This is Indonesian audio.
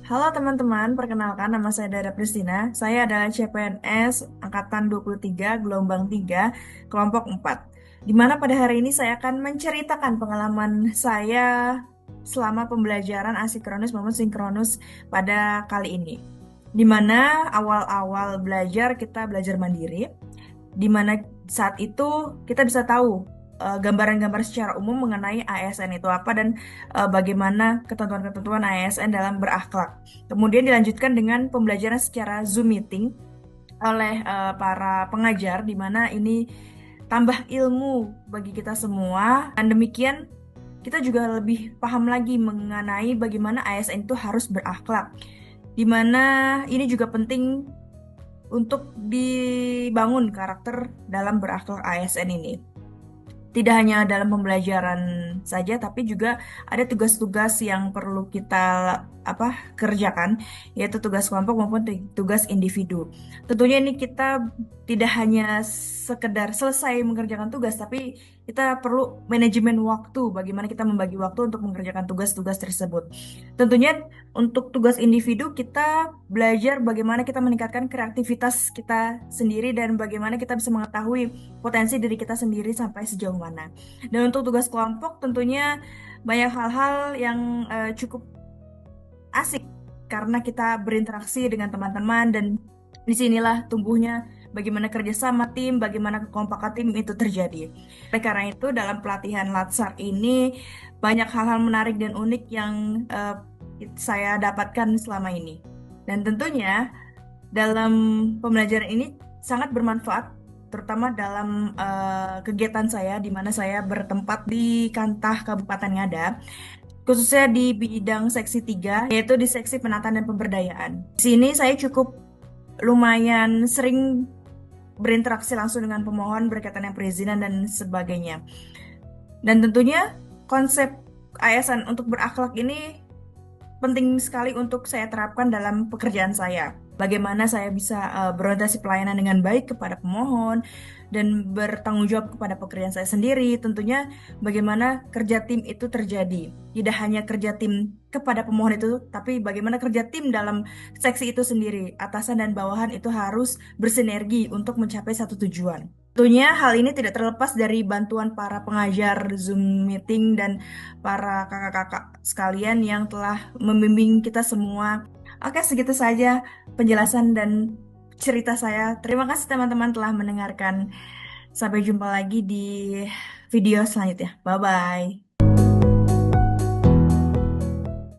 Halo teman-teman, perkenalkan nama saya Dara Pristina. Saya adalah CPNS Angkatan 23, Gelombang 3, Kelompok 4. Di mana pada hari ini saya akan menceritakan pengalaman saya selama pembelajaran asinkronus maupun sinkronus pada kali ini. Di mana awal-awal belajar kita belajar mandiri, di mana saat itu kita bisa tahu gambaran-gambar secara umum mengenai ASN itu apa dan bagaimana ketentuan-ketentuan ASN dalam berakhlak. Kemudian dilanjutkan dengan pembelajaran secara Zoom meeting oleh para pengajar, di mana ini tambah ilmu bagi kita semua. Dan demikian kita juga lebih paham lagi mengenai bagaimana ASN itu harus berakhlak. Di mana ini juga penting untuk dibangun karakter dalam berakhlak ASN ini. Tidak hanya dalam pembelajaran saja, tapi juga ada tugas-tugas yang perlu kita kerjakan, yaitu tugas kelompok maupun tugas individu. Tentunya ini kita tidak hanya sekedar selesai mengerjakan tugas, tapi kita perlu manajemen waktu, bagaimana kita membagi waktu untuk mengerjakan tugas-tugas tersebut. Tentunya untuk tugas individu kita belajar bagaimana kita meningkatkan kreativitas kita sendiri dan bagaimana kita bisa mengetahui potensi diri kita sendiri sampai sejauh mana. Dan untuk tugas kelompok tentunya banyak hal-hal yang cukup asik karena kita berinteraksi dengan teman-teman dan disinilah tumbuhnya bagaimana kerjasama tim, bagaimana kekompakan tim itu terjadi. Oleh karena itu dalam pelatihan Latsar ini banyak hal-hal menarik dan unik yang saya dapatkan selama ini. Dan tentunya dalam pembelajaran ini sangat bermanfaat, terutama dalam kegiatan saya di mana saya bertempat di Kantah Kabupaten Ngada, khususnya di bidang seksi 3, yaitu di seksi penataan dan pemberdayaan. Di sini saya cukup lumayan sering berinteraksi langsung dengan pemohon berkaitan dengan perizinan dan sebagainya. Dan tentunya konsep ASN untuk berakhlak ini penting sekali untuk saya terapkan dalam pekerjaan saya. Bagaimana saya bisa berorientasi pelayanan dengan baik kepada pemohon dan bertanggung jawab kepada pekerjaan saya sendiri. Tentunya bagaimana kerja tim itu terjadi. Tidak hanya kerja tim kepada pemohon itu, tapi bagaimana kerja tim dalam seksi itu sendiri. Atasan dan bawahan itu harus bersinergi untuk mencapai satu tujuan. Tentunya hal ini tidak terlepas dari bantuan para pengajar Zoom meeting dan para kakak-kakak sekalian yang telah membimbing kita semua. Oke, segitu saja penjelasan dan cerita saya. Terima kasih teman-teman telah mendengarkan. Sampai jumpa lagi di video selanjutnya. Bye-bye.